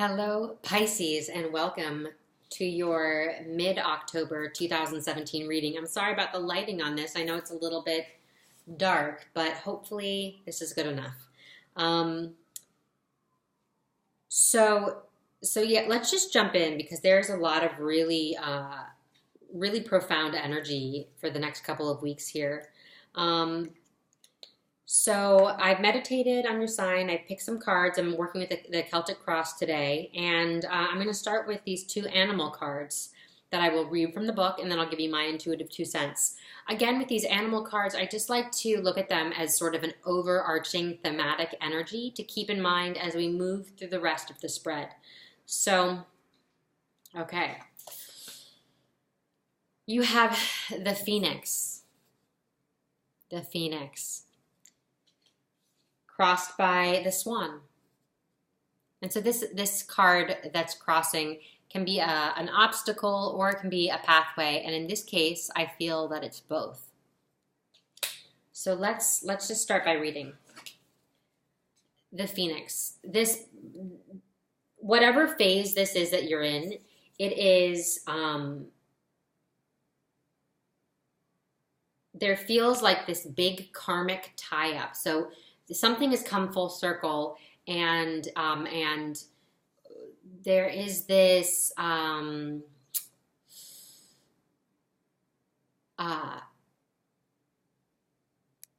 Hello, Pisces, and welcome to your mid-October 2017 reading. I'm sorry about the lighting on this. I know it's a little bit dark, but hopefully this is good enough. Um, so, so yeah, let's just jump in because there's a lot of really profound energy for the next couple of weeks here. Um, So I've meditated on your sign. I picked some cards. I'm working with the Celtic cross today, and I'm going to start with these two animal cards that I will read from the book, and then I'll give you my intuitive 2 cents. Again, with these animal cards, I just like to look at them as sort of an overarching thematic energy to keep in mind as we move through the rest of the spread. So, okay. You have the Phoenix. The Phoenix. Crossed by the Swan. And so this card that's crossing can be an obstacle or it can be a pathway. And in this case, I feel that it's both. So let's just start by reading. The Phoenix. This, whatever phase this is that you're in, it is, there feels like this big karmic tie-up. So something has come full circle, and there is this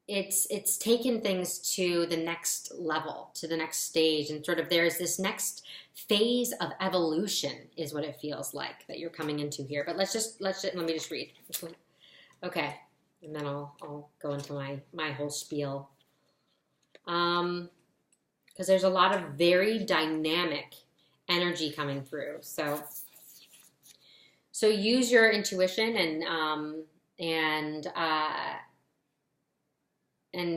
it's taken things to the next level, to the next stage, and sort of there's this next phase of evolution is what it feels like that you're coming into here. But let me just read. Okay, and then I'll go into my whole spiel. Because there's a lot of very dynamic energy coming through. So use your intuition and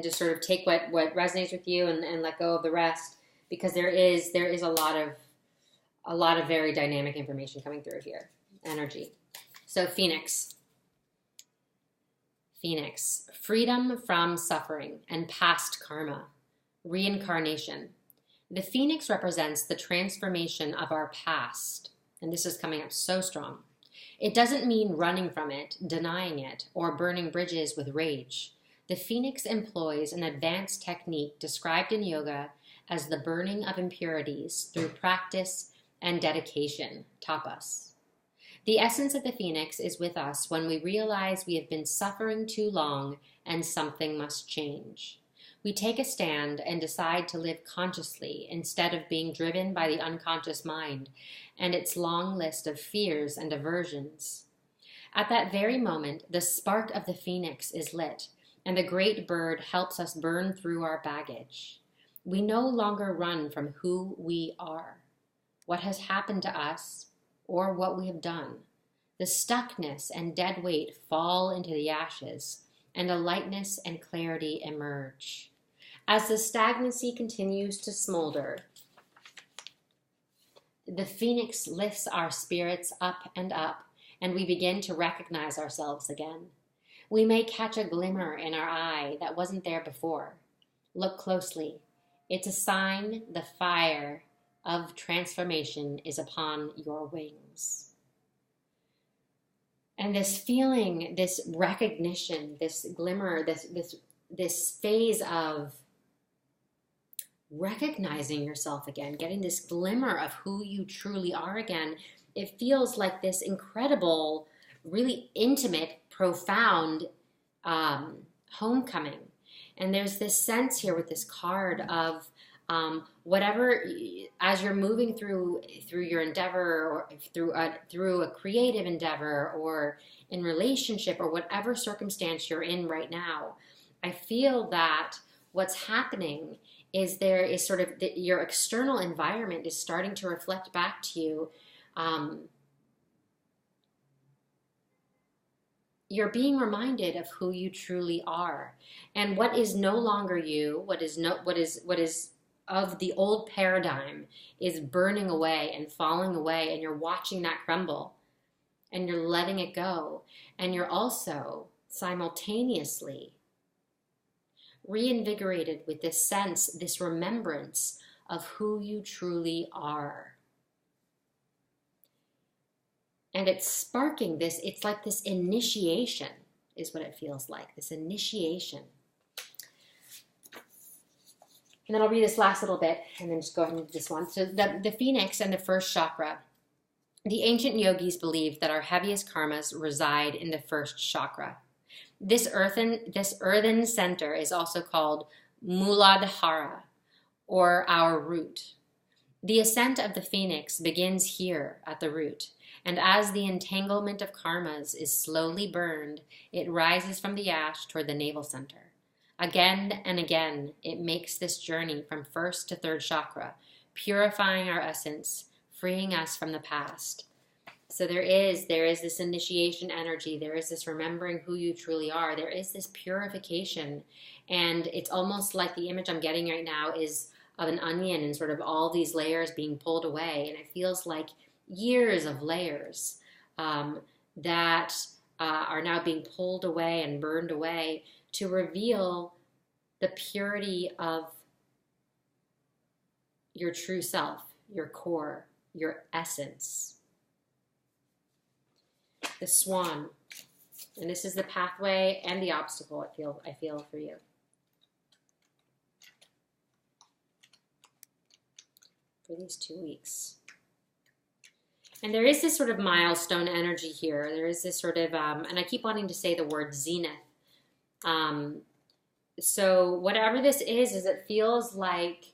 just sort of take what resonates with you and let go of the rest, because there is a lot of very dynamic information coming through here. Energy. So Phoenix, freedom from suffering and past karma. Reincarnation. The Phoenix represents the transformation of our past, and this is coming up so strong. It doesn't mean running from it, denying it, or burning bridges with rage. The Phoenix employs an advanced technique described in yoga as the burning of impurities through practice and dedication, tapas. The essence of the Phoenix is with us when we realize we have been suffering too long and something must change. We take a stand and decide to live consciously instead of being driven by the unconscious mind and its long list of fears and aversions. At that very moment, the spark of the Phoenix is lit, and the great bird helps us burn through our baggage. We no longer run from who we are, what has happened to us, or what we have done. The stuckness and dead weight fall into the ashes, and a lightness and clarity emerge. As the stagnancy continues to smolder, the Phoenix lifts our spirits up, and we begin to recognize ourselves again. We may catch a glimmer in our eye that wasn't there before. Look closely. It's a sign the fire of transformation is upon your wings. And this feeling, this recognition, this glimmer, this phase of recognizing yourself again, getting this glimmer of who you truly are again, it feels like this incredible, really intimate, profound homecoming. And there's this sense here with this card of whatever, as you're moving through your endeavor, or through a creative endeavor, or in relationship, or whatever circumstance you're in right now, I feel that what's happening is there is sort of your external environment is starting to reflect back to you. You're being reminded of who you truly are, and what is no longer you, what is of the old paradigm is burning away and falling away, and you're watching that crumble, and you're letting it go, and you're also simultaneously reinvigorated with this sense, this remembrance of who you truly are. And it's sparking this, it's like this initiation is what it feels like, this initiation. And then I'll read this last little bit and then just go ahead and do this one. So the phoenix and the first chakra. The ancient yogis believed that our heaviest karmas reside in the first chakra. This earthen center is also called Muladhara, or our root. The ascent of the phoenix begins here at the root, and as the entanglement of karmas is slowly burned, it rises from the ash toward the navel center. Again and again, it makes this journey from first to third chakra, purifying our essence, freeing us from the past. So there is this initiation energy. There is this remembering who you truly are. There is this purification. And it's almost like the image I'm getting right now is of an onion and sort of all these layers being pulled away. And it feels like years of layers that are now being pulled away and burned away to reveal the purity of your true self, your core, your essence. The swan, and this is the pathway and the obstacle I feel for you. For these 2 weeks. And there is this sort of milestone energy here. There is this sort of, and I keep wanting to say the word zenith. So whatever this is it feels like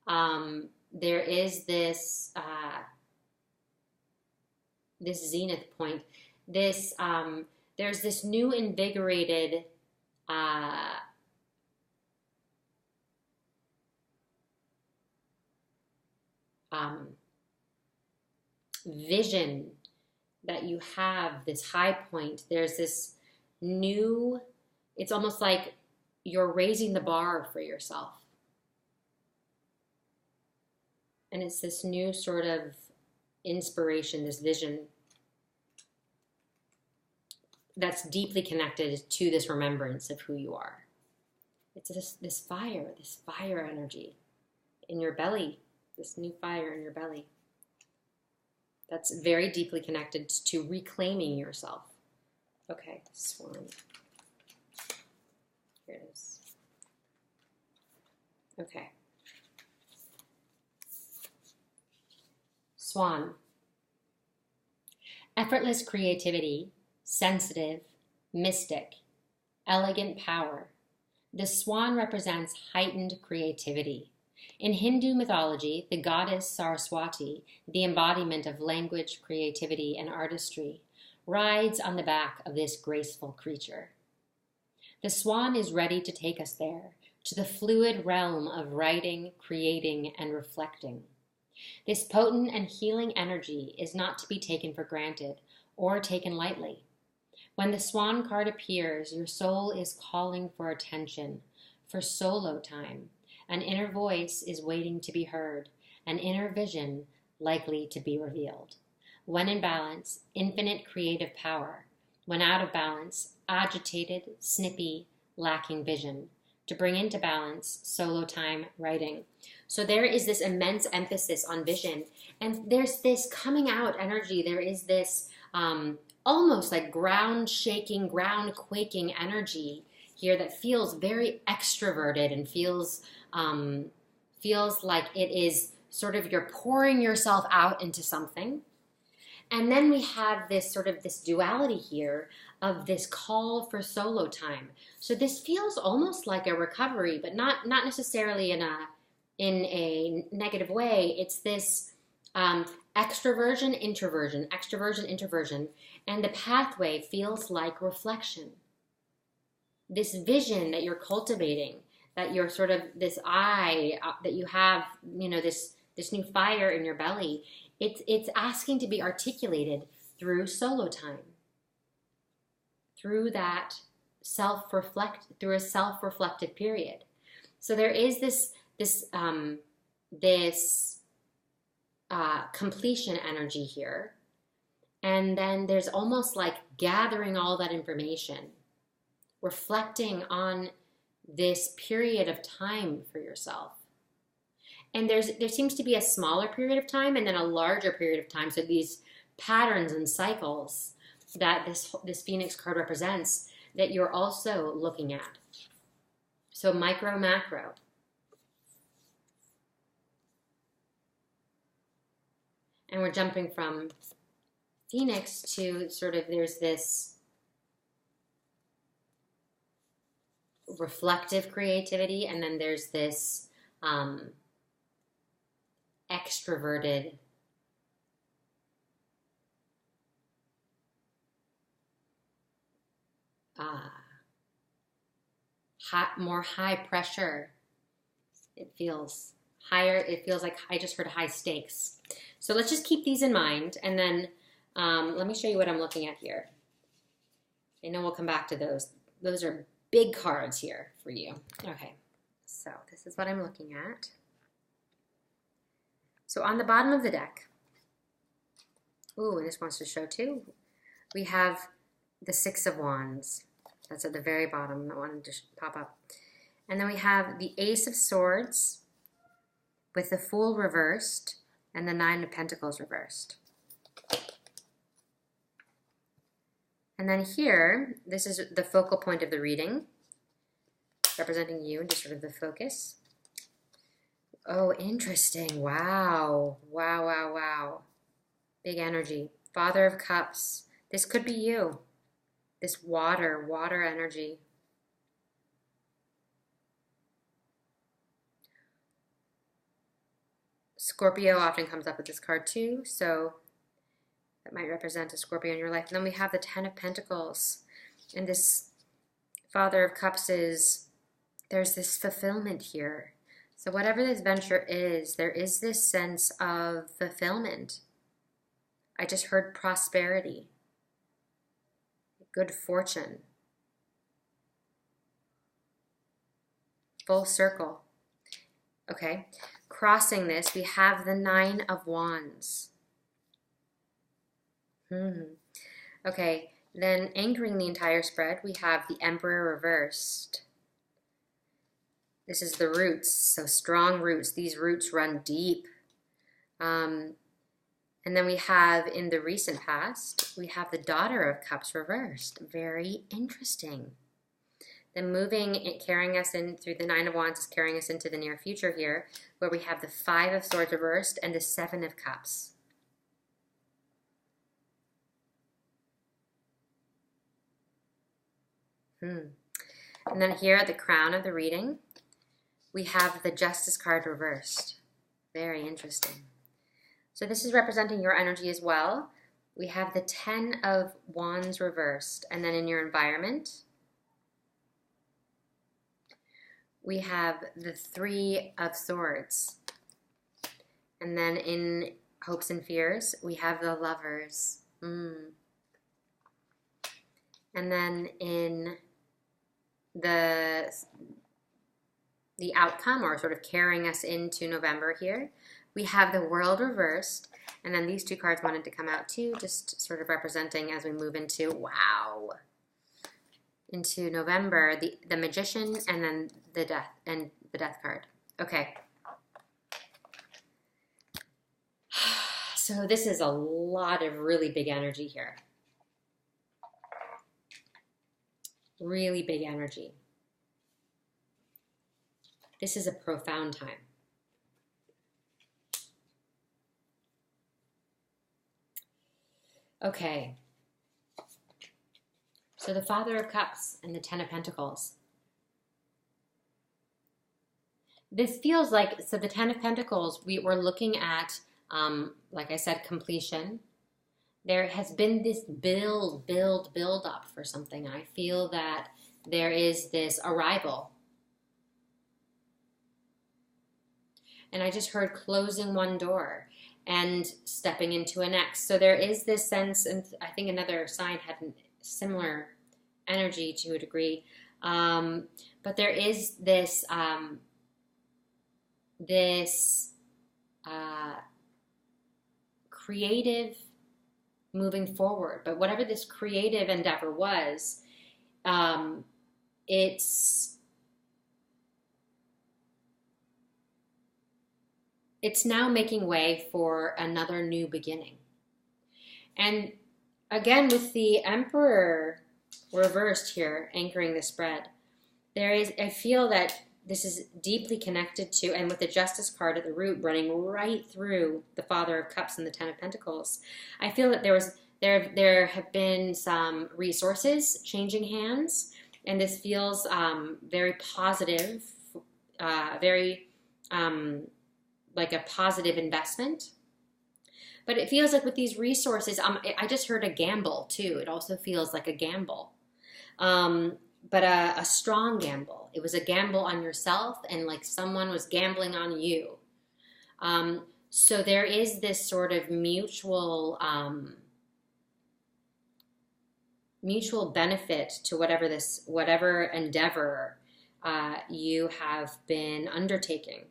there is this this zenith point. This there's this new invigorated vision that you have, this high point. There's this new, it's almost like you're raising the bar for yourself. And it's this new sort of inspiration, this vision that's deeply connected to this remembrance of who you are. It's this fire energy in your belly, this new fire in your belly. That's very deeply connected to reclaiming yourself. Okay, swan. Here it is. Okay. Swan. Effortless creativity, sensitive, mystic, elegant power. The swan represents heightened creativity. In Hindu mythology, the goddess Saraswati, the embodiment of language, creativity, and artistry, rides on the back of this graceful creature. The swan is ready to take us there, to the fluid realm of writing, creating, and reflecting. This potent and healing energy is not to be taken for granted or taken lightly. When the swan card appears, your soul is calling for attention, for solo time. An inner voice is waiting to be heard, an inner vision likely to be revealed. When in balance, infinite creative power. When out of balance, agitated, snippy, lacking vision. To bring into balance, solo time, writing. So there is this immense emphasis on vision, and there's this coming out energy. There is this almost like ground shaking, ground quaking energy here that feels very extroverted and feels like it is sort of you're pouring yourself out into something. And then we have this sort of this duality here of this call for solo time. So this feels almost like a recovery, but not necessarily in a negative way. It's this extroversion, introversion, and the pathway feels like reflection. This vision that you're cultivating, that you're sort of this eye that you have, this new fire in your belly. It's asking to be articulated through solo time, through that through a self-reflective period. So there is this completion energy here, and then there's almost like gathering all that information, reflecting on this period of time for yourself. And there seems to be a smaller period of time and then a larger period of time. So these patterns and cycles that this Phoenix card represents that you're also looking at. So micro, macro. And we're jumping from Phoenix to sort of, there's this reflective creativity, and then there's this extroverted more high pressure. It feels higher. It feels like I just heard high stakes. So let's just keep these in mind, and then let me show you what I'm looking at here. I know we'll come back to those. Those are big cards here for you. Okay, so this is what I'm looking at. So on the bottom of the deck, ooh, and this wants to show too, we have the Six of Wands. That's at the very bottom. I wanted to pop up. And then we have the Ace of Swords with the Fool reversed and the Nine of Pentacles reversed. And then here, this is the focal point of the reading, representing you, just sort of the focus. Oh, interesting. Wow. Wow, wow, wow. Big energy. Father of Cups. This could be you. This water energy. Scorpio often comes up with this card too, so that might represent a Scorpio in your life. And then we have the Ten of Pentacles. And this Father of Cups is, there's this fulfillment here. So whatever this venture is, there is this sense of fulfillment. I just heard prosperity. Good fortune. Full circle. Okay. Crossing this, we have the Nine of Wands. Okay. Then anchoring the entire spread, we have the Emperor reversed. This is the roots. So strong roots. These roots run deep. And then we have, in the recent past, we have the Daughter of Cups reversed. Very interesting. Then moving, carrying us in through the Nine of Wands is carrying us into the near future here, where we have the Five of Swords reversed and the Seven of Cups. And then here at the crown of the reading, we have the Justice card reversed. Very interesting. So this is representing your energy as well. We have the Ten of Wands reversed. And then in your environment, we have the Three of Swords. And then in Hopes and Fears, we have the Lovers. And then in the outcome, or sort of carrying us into November here, we have the World reversed, and then these two cards wanted to come out too, just sort of representing as we move into, wow, into November, the Magician, and then the Death card. Okay. So this is a lot of really big energy here. Really big energy. This is a profound time. Okay, so the Father of Cups and the Ten of Pentacles. This feels like, so the Ten of Pentacles, we're looking at, like I said, completion. There has been this build up for something. I feel that there is this arrival. And I just heard closing one door and stepping into a next. So there is this sense, and I think another sign had similar energy to a degree, but there is this creative moving forward. But whatever this creative endeavor was, it's now making way for another new beginning. And again, with the Emperor reversed here, anchoring the spread, I feel that this is deeply connected to, and with the Justice card at the root running right through the Father of Cups and the Ten of Pentacles, I feel that there have been some resources changing hands, and this feels very positive, very like a positive investment. But it feels like with these resources, I just heard a gamble too. It also feels like a gamble, but a strong gamble. It was a gamble on yourself, and like someone was gambling on you. So there is this sort of mutual benefit to whatever endeavor you have been undertaking.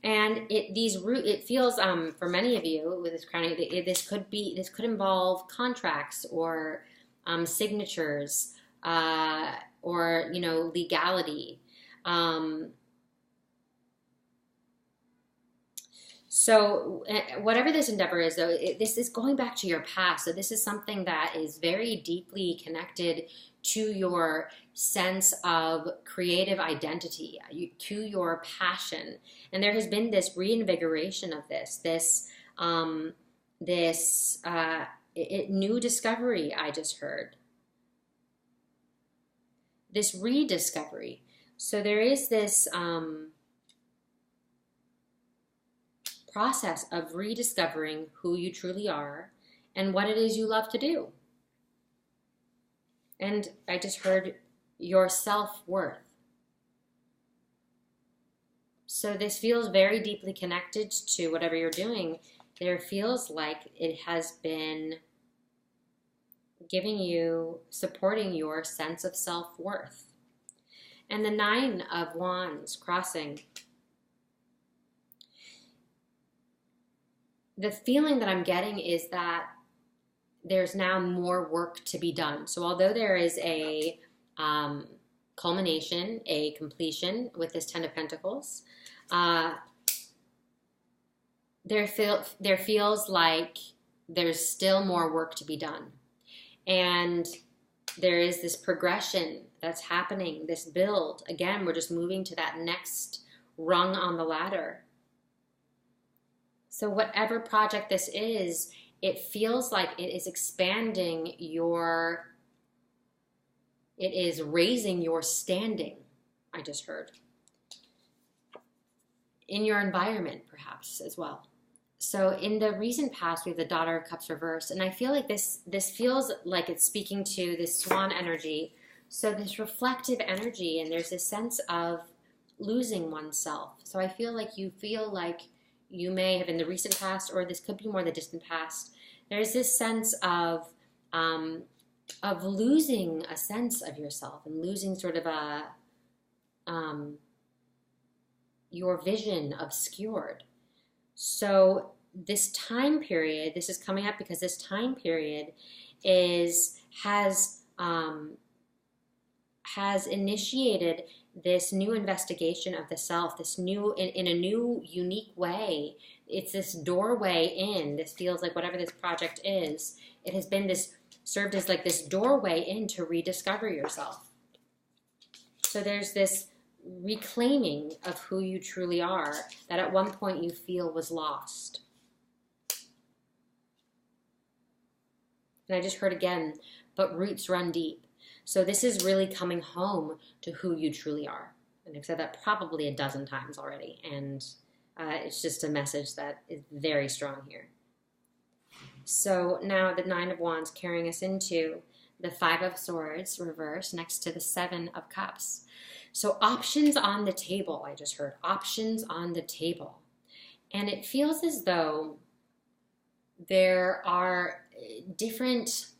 And it feels for many of you with this crowning, this could involve contracts or signatures or legality. So whatever this endeavor is, though, this is going back to your past. So this is something that is very deeply connected to your sense of creative identity, to your passion. And there has been this reinvigoration of this new discovery I just heard. This rediscovery. So there is this process of rediscovering who you truly are and what it is you love to do. And I just heard your self-worth. So this feels very deeply connected to whatever you're doing. There feels like it has been supporting your sense of self-worth. And the 9 of Wands crossing. The feeling that I'm getting is that there's now more work to be done. So although there is a culmination, a completion with this 10 of Pentacles, there feels like there's still more work to be done. And there is this progression that's happening, this build. Again, we're just moving to that next rung on the ladder. So whatever project this is, it feels like it is expanding it is raising your standing, I just heard. In your environment, perhaps, as well. So in the recent past, we have the Daughter of Cups reversed, and I feel like this feels like it's speaking to this Swan energy. So this reflective energy, and there's this sense of losing oneself. So I feel like you may have in the recent past, or this could be more the distant past, there's this sense of losing a sense of yourself and losing sort of your vision obscured. So this time period, this is coming up because this time period has initiated this new investigation of the self, this new, in a new, unique way. It's this doorway in. This feels like whatever this project is, it has been served as like this doorway in to rediscover yourself. So there's this reclaiming of who you truly are that at one point you feel was lost. And I just heard again, but roots run deep. So this is really coming home to who you truly are. And I've said that probably a dozen times already. And it's just a message that is very strong here. So now the 9 of Wands carrying us into the 5 of Swords reverse next to the 7 of Cups. So options on the table, I just heard. Options on the table. And it feels as though there are different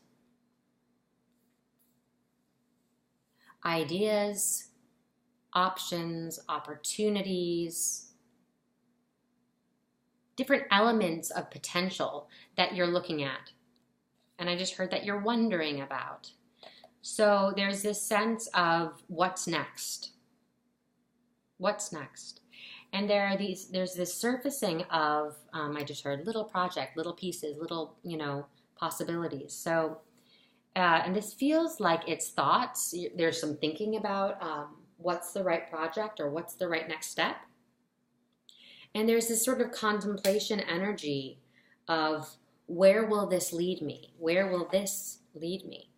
ideas, options, opportunities, different elements of potential that you're looking at. And I just heard that you're wondering about. So there's this sense of what's next? What's next? And there's this surfacing of, I just heard little project, little pieces, little, possibilities. So, and this feels like it's thoughts. There's some thinking about what's the right project or what's the right next step. And there's this sort of contemplation energy of where will this lead me? Where will this lead me?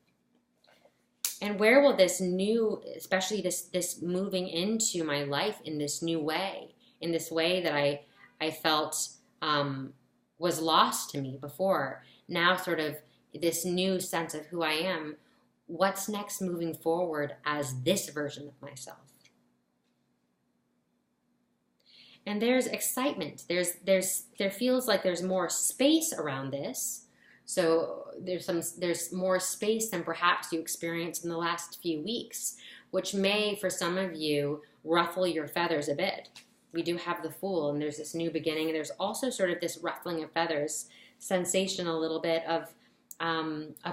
And where will this new, especially this moving into my life in this new way, in this way that I felt was lost to me before, now sort of this new sense of who I am, what's next moving forward as this version of myself? And there's excitement. There feels like there's more space around this. So there's more space than perhaps you experienced in the last few weeks, which may, for some of you, ruffle your feathers a bit. We do have the Fool, and there's this new beginning, and there's also sort of this ruffling of feathers sensation, a little bit of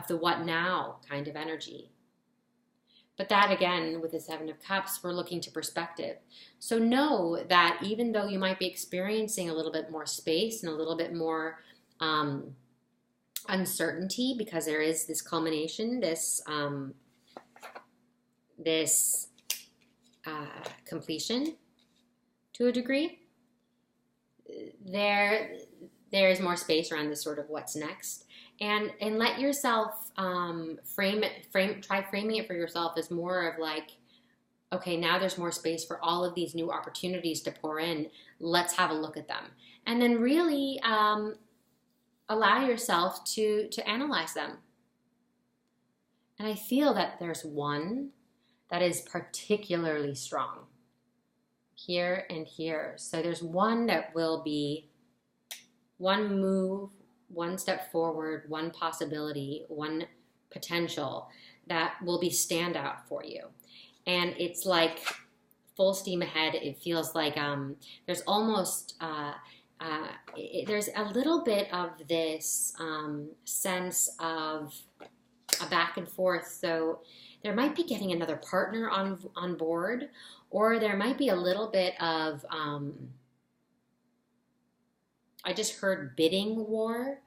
the what now kind of energy. But that, again, with the Seven of Cups, we're looking to perspective. So know that even though you might be experiencing a little bit more space and a little bit more uncertainty, because there is this culmination, this completion to a degree, there's more space around this sort of what's next. And let yourself try framing it for yourself as more of like, okay, now there's more space for all of these new opportunities to pour in. Let's have a look at them. And then really allow yourself to analyze them. And I feel that there's one that is particularly strong here and here. So there's one that will be one move, one step forward, one possibility, one potential that will be standout for you. And it's like full steam ahead. It feels like there's almost, there's a little bit of this sense of a back and forth. So there might be getting another partner on board, or there might be a little bit of, I just heard bidding war.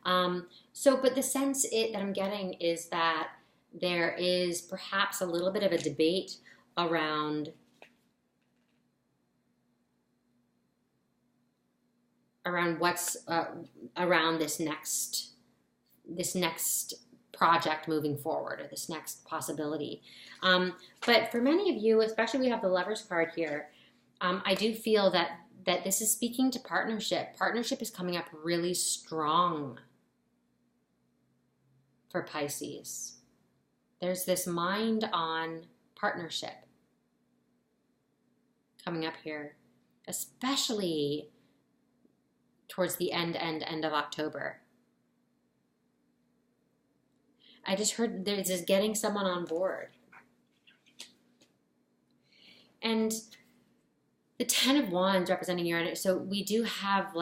But the sense that I'm getting is that there is perhaps a little bit of a debate around what's around this next project moving forward, or this next possibility. But for many of you, especially we have the Lovers card here, I do feel that this is speaking to partnership. Partnership is coming up really strong for Pisces. There's this mind on partnership coming up here, especially towards the end of October. I just heard there's this getting someone on board. And the Ten of Wands representing Uranus. So we do have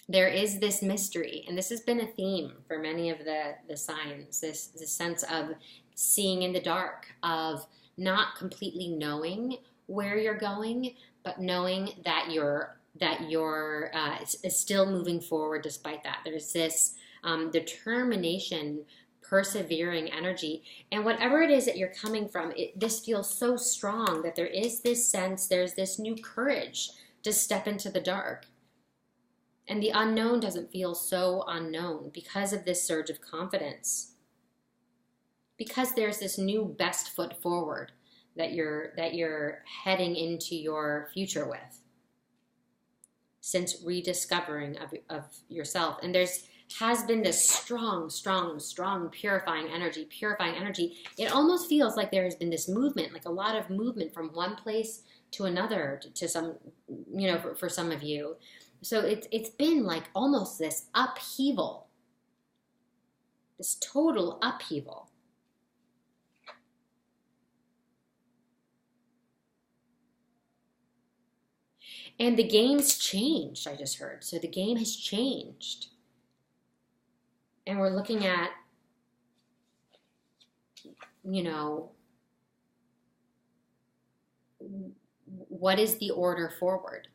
there is this mystery, and this has been a theme for many of the signs, this sense of seeing in the dark, of not completely knowing where you're going, but knowing that you're still moving forward despite that. There's this determination, persevering energy, and whatever it is that you're coming from, this feels so strong that there is this sense, there's this new courage to step into the dark. And the unknown doesn't feel so unknown because of this surge of confidence. Because there's this new best foot forward that you're heading into your future with. Since rediscovering of yourself. And has been this strong, purifying energy. It almost feels like there has been this movement, like a lot of movement from one place to another, to some, for some of you. So it's been like almost this upheaval, this total upheaval. And the game's changed, I just heard. So the game has changed. And we're looking at, what is the order forward?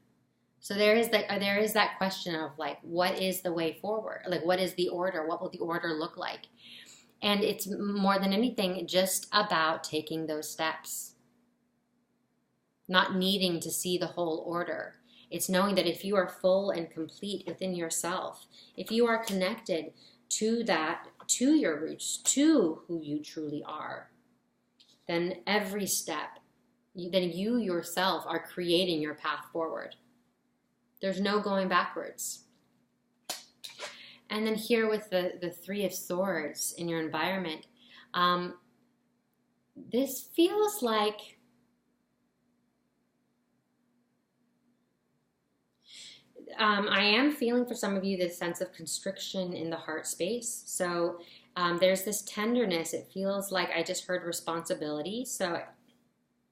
So there is that question of like, what is the way forward? Like, what is the order? What will the order look like? And it's more than anything just about taking those steps, not needing to see the whole order. It's knowing that if you are full and complete within yourself, if you are connected to that, to your roots, to who you truly are, then every step, then you yourself are creating your path forward. There's no going backwards. And then here with the Three of Swords in your environment, this feels like I am feeling for some of you this sense of constriction in the heart space. So there's this tenderness. It feels like I just heard responsibility. So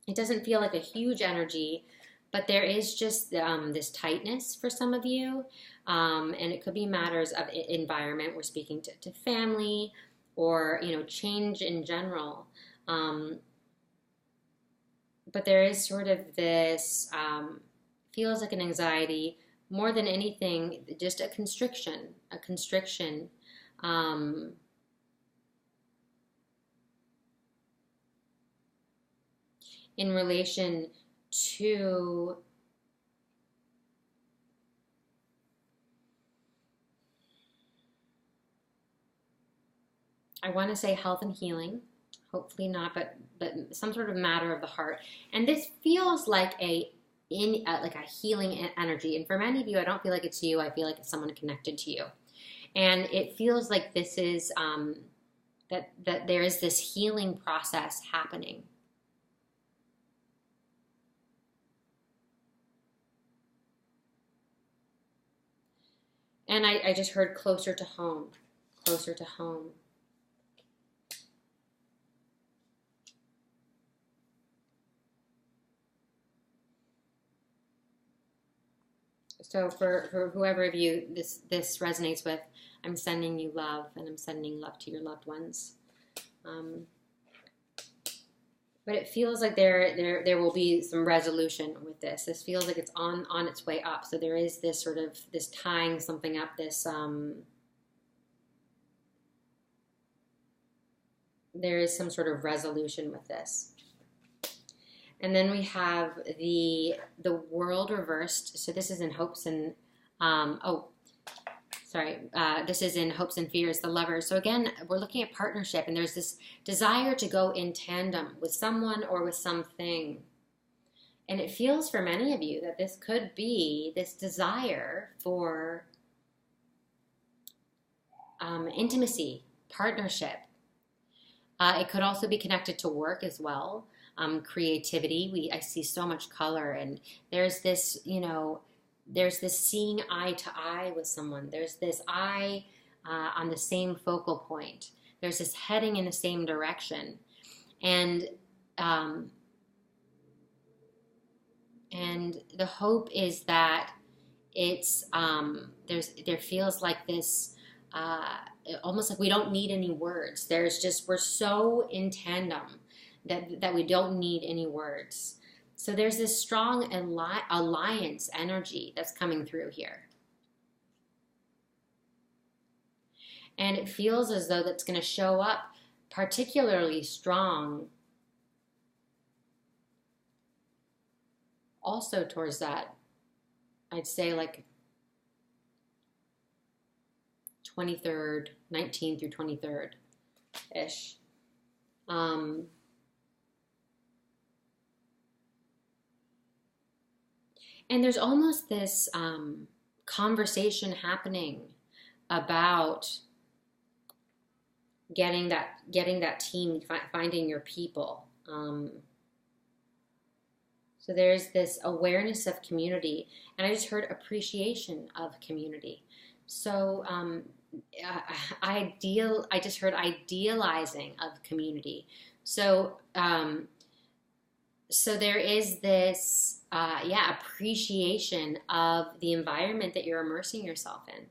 it doesn't feel like a huge energy, but there is just this tightness for some of you. And it could be matters of environment. We're speaking to family or, change in general. But there is sort of this, feels like an anxiety, more than anything, just a constriction, in relation to I want to say health and healing, hopefully not, but some sort of matter of the heart. And this feels like a healing energy. And for many of you, I don't feel like it's you. I feel like it's someone connected to you. And it feels like this is that there is this healing process happening. And I just heard closer to home, closer to home. So for whoever of you this resonates with, I'm sending you love, and I'm sending love to your loved ones. But it feels like there will be some resolution with this. This feels like it's on its way up. So there is this sort of this tying something up. There is some sort of resolution with this. And then we have the world reversed. So this is in hopes and, this is in hopes and fears, the Lovers. So again, we're looking at partnership, and there's this desire to go in tandem with someone or with something. And it feels for many of you that this could be this desire for intimacy, partnership. It could also be connected to work as well. Creativity. I see so much color, and there's this, there's this seeing eye to eye with someone. There's this eye on the same focal point. There's this heading in the same direction, and the hope is that it's there feels like this. Almost like we don't need any words. We're so in tandem that we don't need any words. So there's this strong alliance energy that's coming through here. And it feels as though that's going to show up particularly strong also towards that, I'd say like 23rd, 19th through 23rd-ish. And there's almost this conversation happening about getting that team, finding your people. So there's this awareness of community, and I just heard appreciation of community. So I just heard idealizing of community. So so there is this appreciation of the environment that you're immersing yourself in.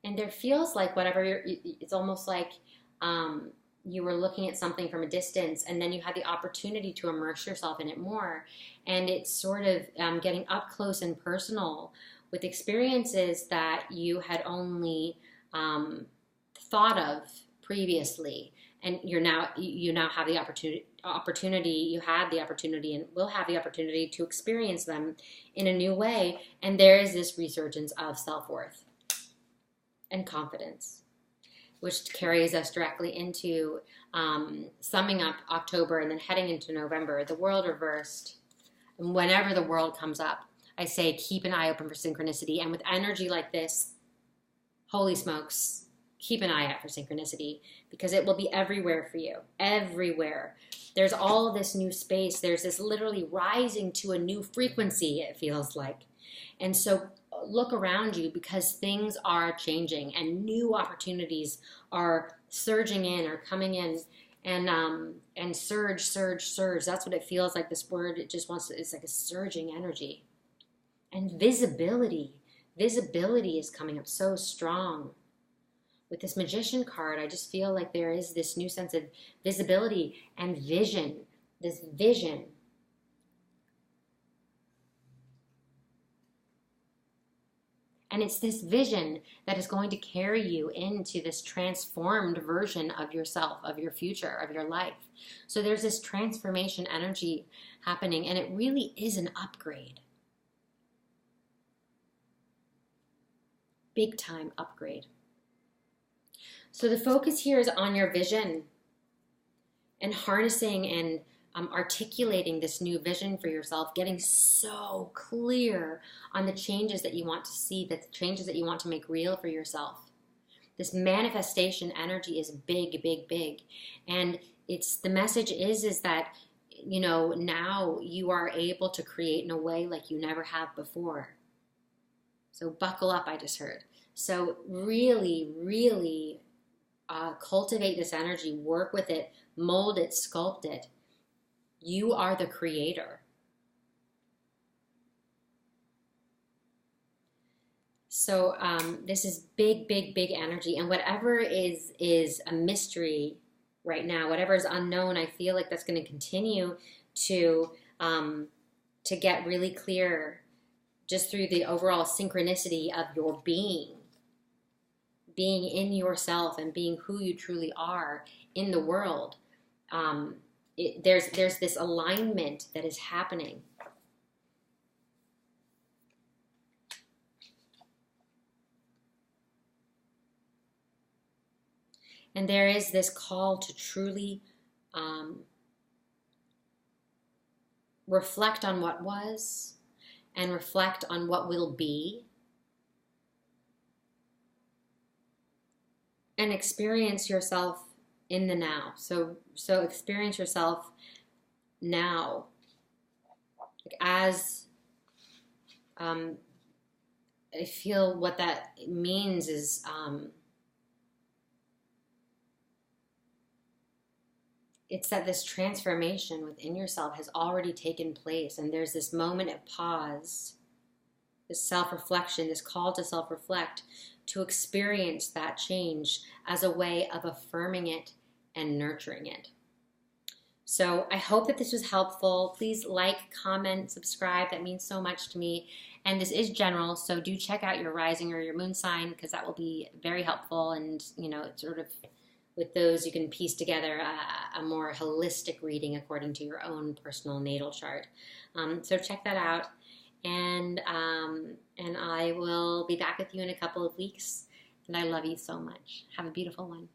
And there feels like it's almost like you were looking at something from a distance, and then you had the opportunity to immerse yourself in it more. And it's sort of getting up close and personal with experiences that you had only thought of previously. And you now have the opportunity, you had the opportunity and will have the opportunity to experience them in a new way. And there is this resurgence of self-worth and confidence, which carries us directly into summing up October and then heading into November, the world reversed. And whenever the world comes up, I say keep an eye open for synchronicity. And with energy like this, holy smokes, keep an eye out for synchronicity, because it will be everywhere for you, everywhere. There's all this new space. There's this literally rising to a new frequency, it feels like. And so look around you, because things are changing and new opportunities are surging in or coming in, and surge. That's what it feels like. This word, it just wants to, it's like a surging energy. And visibility is coming up so strong. With this Magician card, I just feel like there is this new sense of visibility and vision, this vision. And it's this vision that is going to carry you into this transformed version of yourself, of your future, of your life. So there's this transformation energy happening, and it really is an upgrade. Big time upgrade. So the focus here is on your vision and harnessing and articulating this new vision for yourself, getting so clear on the changes that you want to see, the changes that you want to make real for yourself. This manifestation energy is big, big, big. And the message is that, now you are able to create in a way like you never have before. So buckle up, I just heard. So really, really cultivate this energy, work with it, mold it, sculpt it. You are the creator. So this is big, big, big energy. And whatever is a mystery right now, whatever is unknown, I feel like that's going to continue to get really clear just through the overall synchronicity of your being in yourself and being who you truly are in the world. There's this alignment that is happening. And there is this call to truly reflect on what was and reflect on what will be, and experience yourself in the now. So experience yourself now. As I feel what that means is it's that this transformation within yourself has already taken place, and there's this moment of pause, this self-reflection, this call to self-reflect, to experience that change as a way of affirming it and nurturing it. So I hope that this was helpful. Please like, comment, subscribe. That means so much to me. And this is general, so do check out your rising or your moon sign, because that will be very helpful. And, sort of with those, you can piece together a more holistic reading according to your own personal natal chart. So check that out. And I will be back with you in a couple of weeks. And I love you so much. Have a beautiful one.